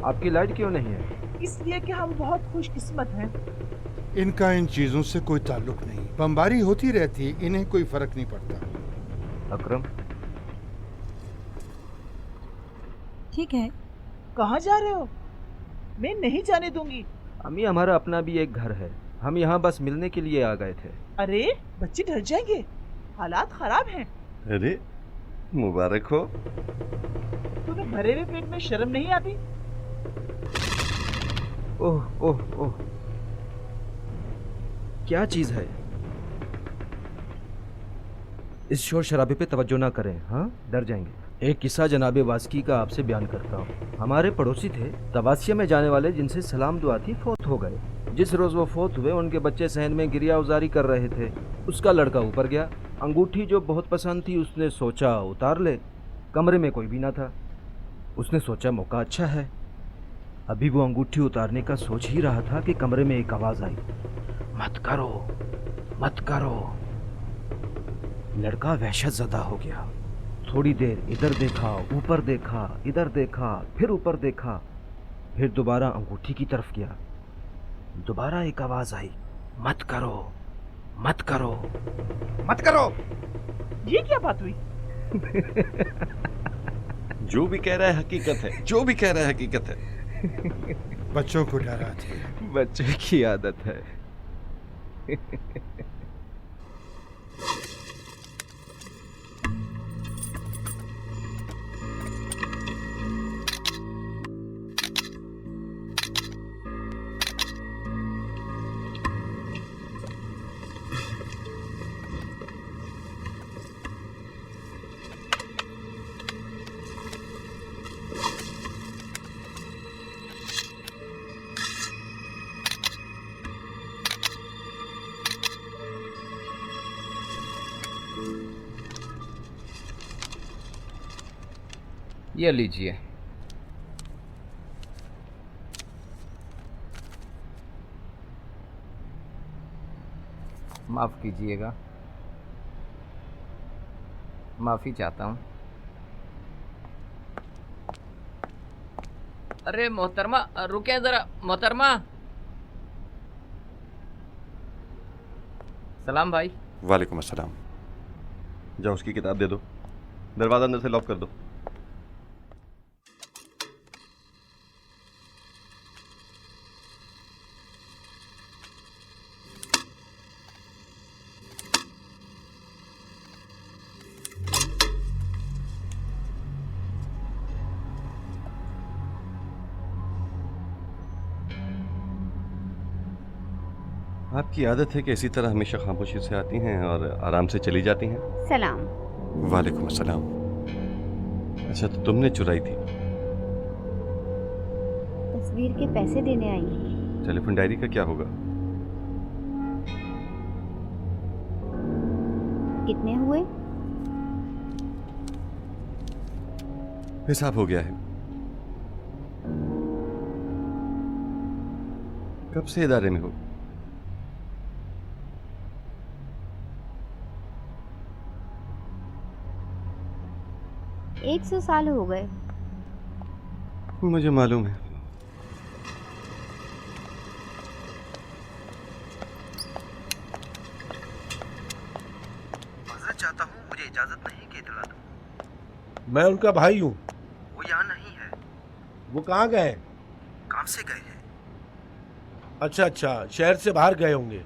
आपकी लाइट क्यों नहीं है? इसलिए कि हम बहुत खुशकिस्मत हैं। इनका इन चीजों से कोई ताल्लुक नहीं, बमबारी होती रहती है, इन्हें कोई फर्क नहीं पड़ता। अकरम, ठीक है। कहाँ जा रहे हो? मैं नहीं जाने दूंगी। अम्मी हमारा अपना भी एक घर है, हम यहाँ बस मिलने के लिए आ गए थे। अरे बच्चे डर जाएंगे, हालात खराब हैं। अरे मुबारक हो। तुम्हें भरे हुए पेट में शर्म नहीं आती? ओह ओह ओह, क्या चीज है? इस शोर शराबे पे तवज्जो ना करें, हाँ डर जाएंगे। एक किस्सा जनाबे वास्की का आपसे बयान करता हूँ। हमारे पड़ोसी थे, तवासिया में जाने वाले, जिनसे सलाम दुआ थी, फोत हो गए। जिस रोज वो फोत हुए उनके बच्चे सहन में गिरिया उजारी कर रहे थे। उसका लड़का ऊपर गया, अंगूठी जो बहुत पसंद थी उसने सोचा उतार ले। कमरे में कोई भी ना था। उसने सोचा मौका अच्छा है। अभी वो अंगूठी उतारने का सोच ही रहा था कि कमरे में एक आवाज आई, मत करो मत करो। लड़का वहशत ज़दा हो गया। थोड़ी देर इधर देखा, ऊपर देखा, इधर देखा, फिर ऊपर देखा, फिर दोबारा अंगूठी की तरफ गया। दोबारा एक आवाज आई, मत करो मत करो मत करो। ये क्या बात हुई? जो भी कह रहा है हकीकत है, जो भी कह रहा है हकीकत है। बच्चों को डराते। बच्चे की आदत है। ये लीजिए। माफ़ कीजिएगा, माफ़ी चाहता हूँ। अरे मोहतरमा रुके ज़रा। मोहतरमा, सलाम भाई। वालेकुम अस्सलाम। जाओ उसकी किताब दे दो, दरवाज़ा अंदर से लॉक कर दो। आपकी आदत है कि इसी तरह हमेशा खामोशी से आती हैं और आराम से चली जाती हैं। सलाम। वालेकुम अस्सलाम। अच्छा, तो तुमने चुराई थी? तस्वीर के पैसे देने आई हूँ। टेलीफोन डायरी का क्या होगा? कितने हुए? हिसाब हो गया है। कब से इदारे में हो? एक 100 साल हो गए। मुझे मालूम है। माजरत चाहता हूँ, मुझे इजाजत नहीं कि इतला दूं। मैं उनका भाई हूँ। वो यहाँ नहीं है। वो कहाँ गए? काम से गए हैं। अच्छा अच्छा, शहर से बाहर गए होंगे।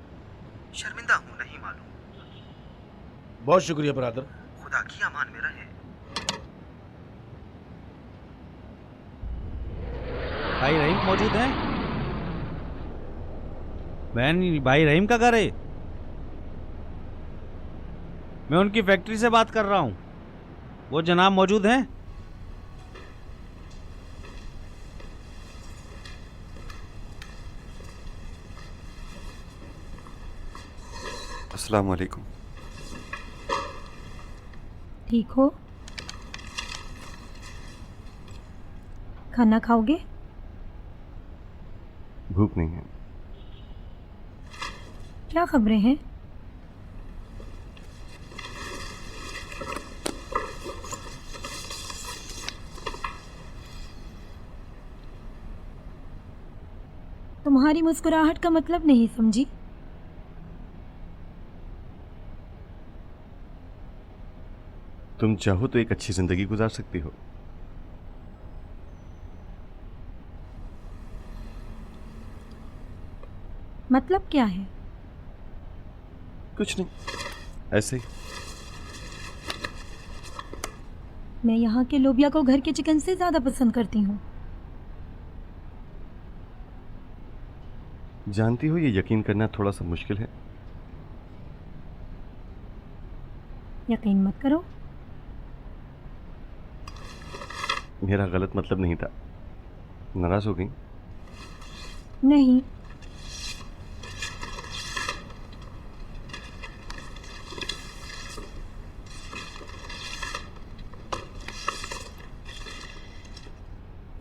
शर्मिंदा हूँ, नहीं मालूम। बहुत शुक्रिया ब्रदर। खुदा की अमान में रहे। भाई रहीम मौजूद हैं? बहन, भाई रहीम का घर है? मैं उनकी फैक्ट्री से बात कर रहा हूँ। वो जनाब मौजूद हैं? अस्सलाम वालेकुम। ठीक हो? खाना खाओगे? भूख नहीं है। क्या खबरें हैं? तुम्हारी मुस्कुराहट का मतलब नहीं समझी। तुम चाहो तो एक अच्छी जिंदगी गुजार सकती हो। मतलब क्या है? कुछ नहीं, ऐसे ही। मैं यहाँ के लोबिया को घर के चिकन से ज़्यादा पसंद करती हूँ। जानती हो, ये यकीन करना थोड़ा सा मुश्किल है। यकीन मत करो। मेरा गलत मतलब नहीं था। नाराज हो गई? नहीं।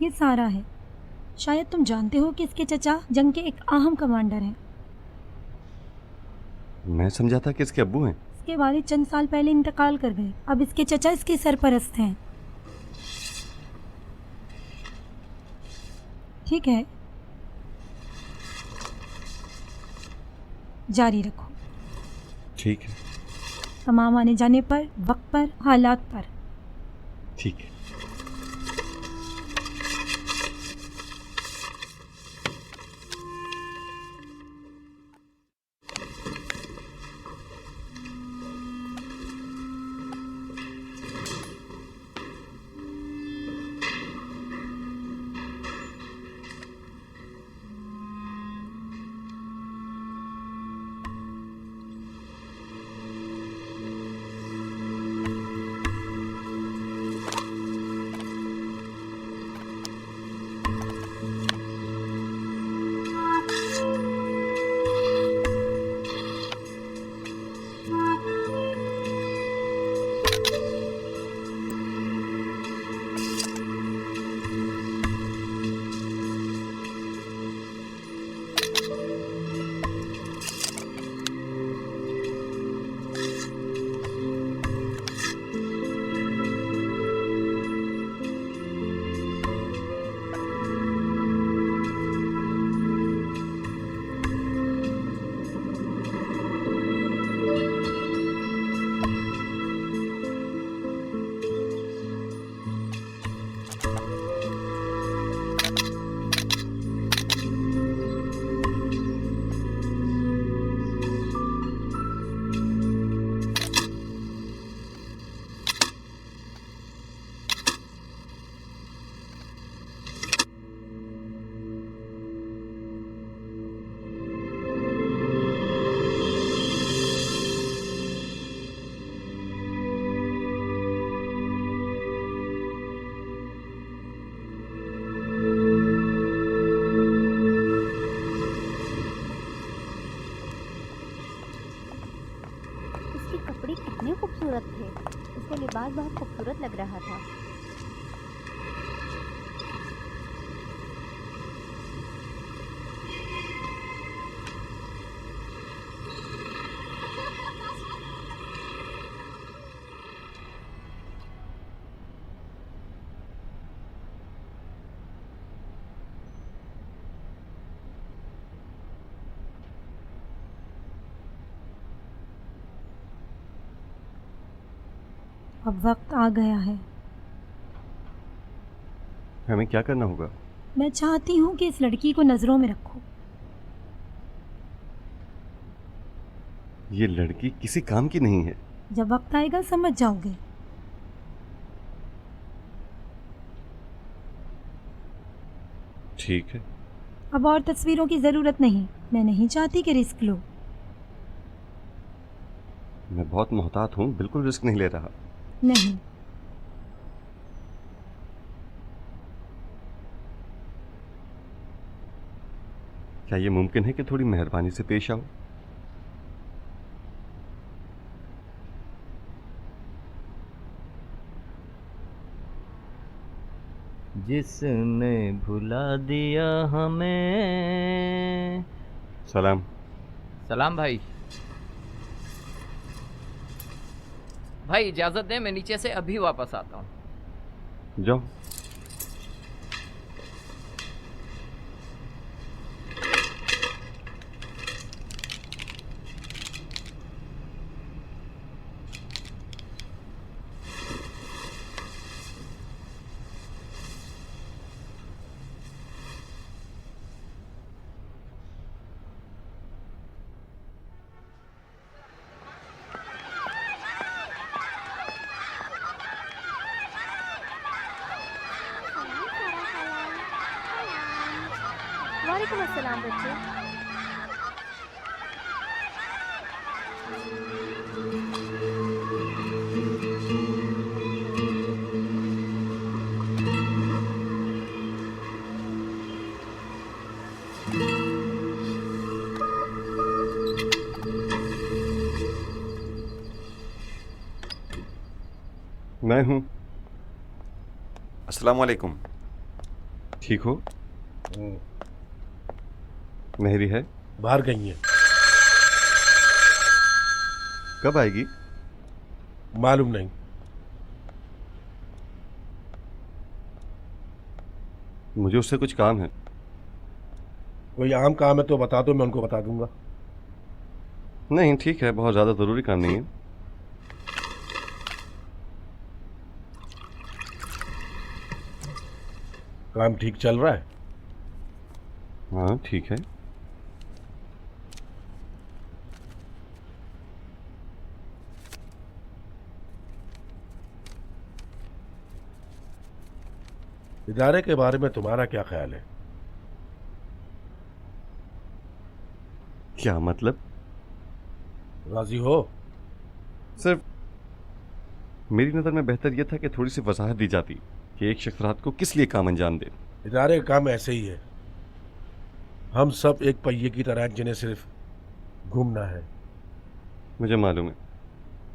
ये सारा है। शायद तुम जानते हो कि इसके चचा जंग के एक अहम कमांडर हैं। मैं समझा था कि इसके अब्बू हैं। इसके वालिद चंद साल पहले इंतकाल कर गए। अब इसके चचा इसके सरपरस्त हैं। ठीक है, जारी रखो। ठीक है। तमाम आने जाने पर, वक्त पर, हालात पर। ठीक है। कपड़े कितने खूबसूरत थे। उसका लिबास बहुत खूबसूरत लग रहा था। अब वक्त आ गया है। हमें क्या करना होगा? मैं चाहती हूँ कि इस लड़की को नज़रों में रखो। ये लड़की किसी काम की नहीं है। जब वक्त आएगा समझ जाओगे। ठीक है। अब और तस्वीरों की ज़रूरत नहीं। मैं नहीं चाहती कि रिस्क लो। मैं बहुत मोहतात हूँ, बिल्कुल रिस्क नहीं ले रहा। नहीं। क्या ये मुमकिन है कि थोड़ी मेहरबानी से पेश आओ? जिसने भुला दिया हमें। सलाम। सलाम भाई। भाई इजाजत दें, मैं नीचे से अभी वापस आता हूँ। जाओ। सलाम बच्चे। मैं हूँ। अस्सलाम वालेकुम। ठीक हो? मेहरी है? बाहर गई है। कब आएगी? मालूम नहीं। मुझे उससे कुछ काम है। कोई आम काम है तो बता दो, मैं उनको बता दूंगा। नहीं ठीक है, बहुत ज़्यादा ज़रूरी काम नहीं है। काम ठीक चल रहा है? हाँ ठीक है। इदारे के बारे में तुम्हारा क्या ख्याल है? क्या मतलब? राजी हो? सिर्फ मेरी नज़र में बेहतर यह था कि थोड़ी सी वजाहत दी जाती कि एक शख्स रात को किस लिए काम अंजाम दे। इदारे का काम ऐसे ही है। हम सब एक पहिए की तरह हैं, जिन्हें सिर्फ घूमना है। मुझे मालूम है।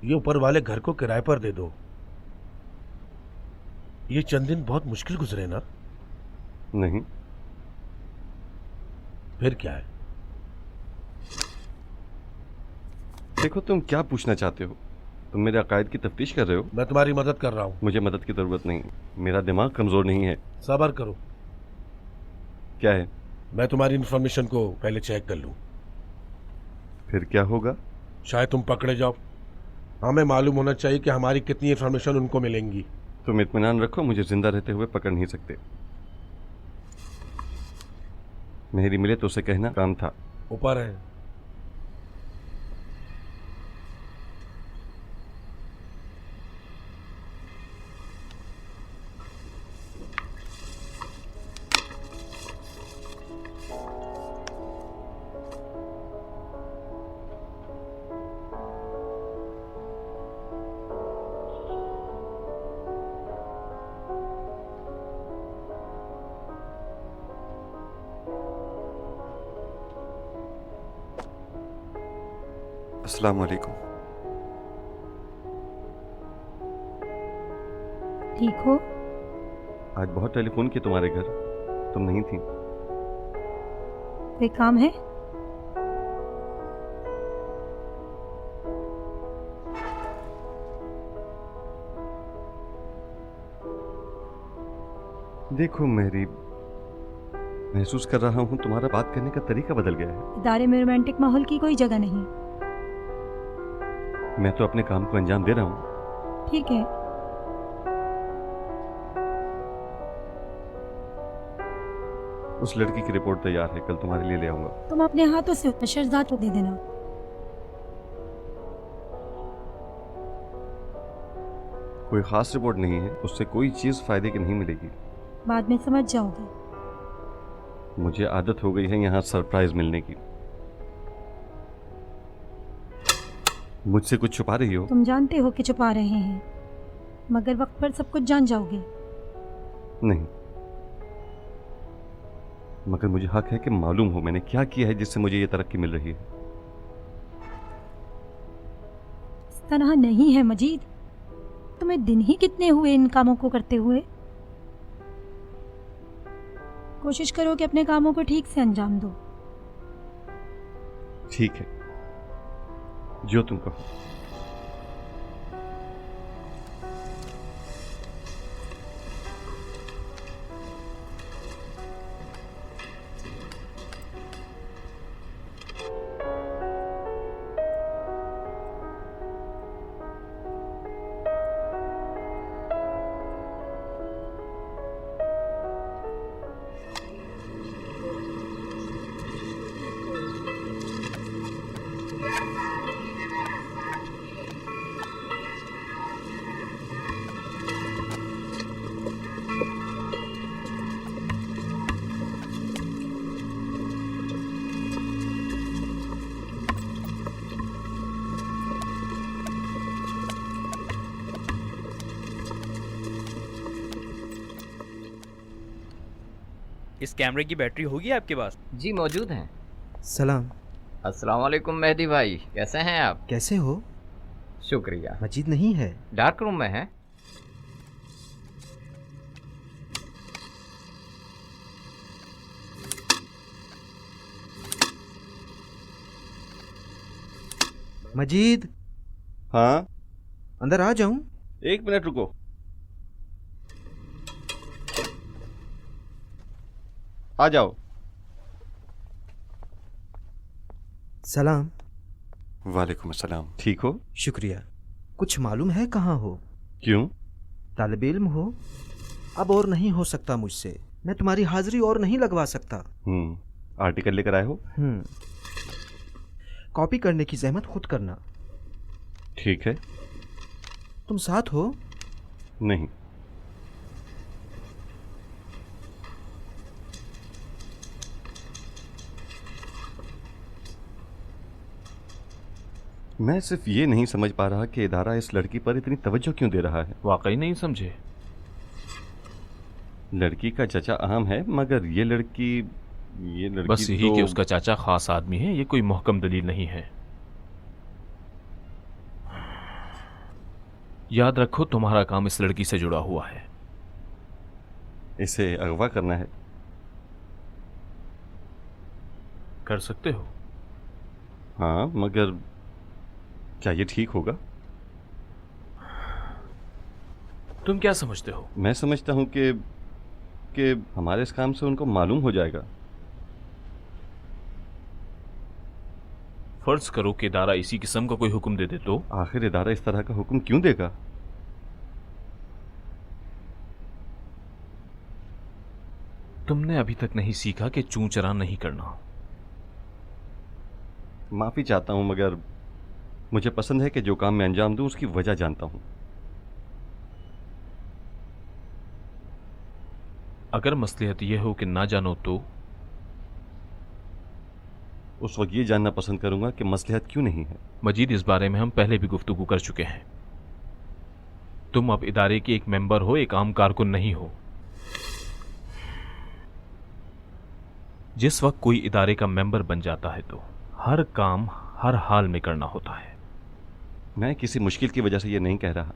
ये ऊपर वाले घर को किराए पर दे दो। ये चंद दिन बहुत मुश्किल गुजरे ना? नहीं। फिर क्या है? देखो तुम क्या पूछना चाहते हो? तुम मेरे अकायद की तफ्तीश कर रहे हो? मैं तुम्हारी मदद कर रहा हूँ। मुझे मदद की ज़रूरत नहीं। मेरा दिमाग कमज़ोर नहीं है। सब्र करो। क्या है? मैं तुम्हारी इन्फॉर्मेशन को पहले चेक कर लूँ। फिर क्या होगा? शायद तुम पकड़े जाओ। हमें मालूम होना चाहिए कि हमारी कितनी इन्फॉर्मेशन उनको मिलेंगी। तुम इत्मीनान रखो, मुझे जिंदा रहते हुए पकड़ नहीं सकते। मेहरी मिले तो उसे कहना काम था। ऊपर है। अस्सलाम वालेकुम। ठीक हो? आज बहुत टेलीफोन किए तुम्हारे घर, तुम नहीं थी। कोई काम है? देखो मेहरी, महसूस कर रहा हूँ तुम्हारा बात करने का तरीका बदल गया है। इदारे में रोमांटिक माहौल की कोई जगह नहीं। मैं तो अपने काम को अंजाम दे रहा हूँ। ठीक है। उस लड़की की रिपोर्ट तैयार है, कल तुम्हारे लिए ले आऊंगा। तुम अपने हाथों से शहजाद को दे देना। कोई खास रिपोर्ट नहीं है, उससे कोई चीज फायदे की नहीं मिलेगी। बाद में समझ जाओगे। मुझे आदत हो गई है यहाँ सरप्राइज मिलने की। मुझसे कुछ छुपा रही हो? तुम जानते हो कि छुपा रहे हैं, मगर वक्त पर सब कुछ जान जाओगे। नहीं, मगर मुझे हक है कि मालूम हो मैंने क्या किया है जिससे मुझे ये तरक्की मिल रही है। इस तरह नहीं है मजीद। तुम्हें दिन ही कितने हुए इन कामों को करते हुए। कोशिश करो कि अपने कामों को ठीक से अंजाम दो। ठीक है, जो तुम कहो। इस कैमरे की बैटरी होगी आपके पास? जी मौजूद हैं। सलाम। अस्सलाम वालेकुम मेहदी भाई, कैसे हैं आप? कैसे हो? शुक्रिया। मजीद नहीं है? डार्क रूम में है। मजीद, हाँ, अंदर आ जाऊं? 1 मिनट रुको। आ जाओ। सलाम। वालेकुम अस्सलाम। ठीक हो? शुक्रिया। कुछ मालूम है कहाँ हो? क्यों? तालिब इल्म हो? अब और नहीं हो सकता मुझसे। मैं तुम्हारी हाजिरी और नहीं लगवा सकता। आर्टिकल लेकर आए हो? कॉपी करने की जहमत खुद करना। ठीक है। तुम साथ हो? नहीं। मैं सिर्फ ये नहीं समझ पा रहा कि इदारा इस लड़की पर इतनी तवज्जो क्यों दे रहा है। वाकई नहीं समझे? लड़की का चचा अहम है, मगर ये लड़की बस यही तो... कि उसका चाचा खास आदमी है, ये कोई मुहकम दलील नहीं है। याद रखो तुम्हारा काम इस लड़की से जुड़ा हुआ है। इसे अगवा करना है। कर सकते हो। हाँ, मगर क्या ये ठीक होगा? तुम क्या समझते हो? मैं समझता हूं कि हमारे इस काम से उनको मालूम हो जाएगा। फर्ज करो कि इदारा इसी किस्म का कोई हुक्म दे दे तो? आखिर इदारा इस तरह का हुक्म क्यों देगा? तुमने अभी तक नहीं सीखा कि चूं चरा नहीं करना। माफी चाहता हूं, मगर मुझे पसंद है कि जो काम मैं अंजाम दूं उसकी वजह जानता हूं। अगर मसलिहत यह हो कि ना जानो तो? उस वक्त ये जानना पसंद करूंगा कि मसलिहत क्यों नहीं है। मजीद, इस बारे में हम पहले भी गुफ्तगू कर चुके हैं। तुम अब इदारे के एक मेंबर हो, एक आम कारकुन नहीं हो। जिस वक्त कोई इदारे का मेंबर बन जाता है तो हर काम हर हाल में करना होता है। मैं किसी मुश्किल की वजह से ये नहीं कह रहा।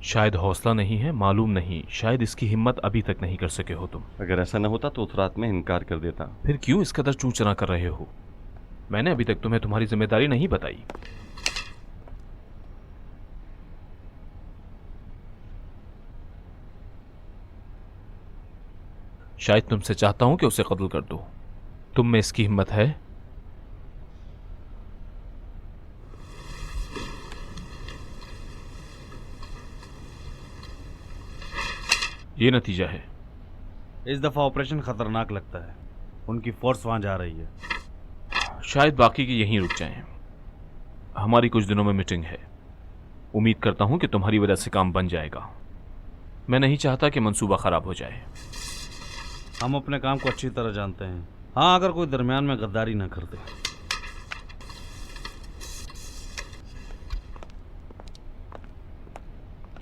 शायद हौसला नहीं है, मालूम नहीं, शायद इसकी हिम्मत अभी तक नहीं कर सके हो तुम। अगर ऐसा न होता तो उस रात में इनकार कर देता। फिर क्यों इस कदर चूं-चना कर रहे हो? मैंने अभी तक तुम्हें तुम्हारी जिम्मेदारी नहीं बताई। शायद तुमसे चाहता हूं कि उसे कत्ल कर दो। तुम में इसकी हिम्मत है? ये नतीजा है। इस दफा ऑपरेशन खतरनाक लगता है। उनकी फोर्स वहां जा रही है। शायद बाकी के यहीं रुक जाएं। हमारी कुछ दिनों में मीटिंग है। उम्मीद करता हूं कि तुम्हारी वजह से काम बन जाएगा। मैं नहीं चाहता कि मंसूबा खराब हो जाए। हम अपने काम को अच्छी तरह जानते हैं। हाँ, अगर कोई दरमियान में गद्दारी ना कर दे।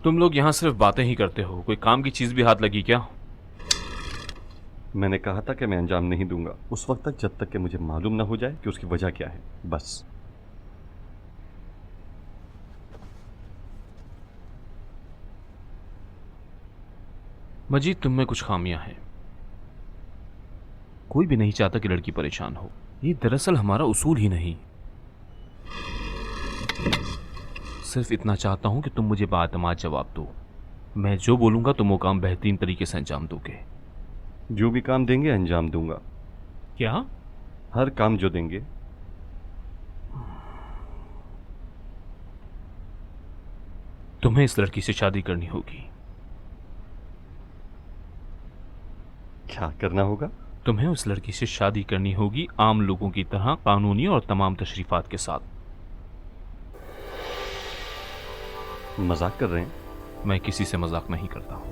तुम लोग यहां सिर्फ बातें ही करते हो, कोई काम की चीज भी हाथ लगी क्या? मैंने कहा था कि मैं अंजाम नहीं दूंगा उस वक्त तक जब तक कि मुझे मालूम ना हो जाए कि उसकी वजह क्या है। बस। मजीद, तुम में कुछ खामियां हैं। कोई भी नहीं चाहता कि लड़की परेशान हो। ये दरअसल हमारा उसूल ही नहीं। सिर्फ इतना चाहता हूं कि तुम मुझे बातमाद जवाब दो। मैं जो बोलूंगा तुम वो काम बेहतरीन तरीके से अंजाम दोगे। जो भी काम देंगे अंजाम दूंगा। क्या? हर काम जो देंगे। तुम्हें इस लड़की से शादी करनी होगी। क्या करना होगा? तुम्हें उस लड़की से शादी करनी होगी, आम लोगों की तरह, कानूनी और तमाम तशरीफात के साथ। मजाक कर रहे हैं? मैं किसी से मजाक नहीं करता हूं।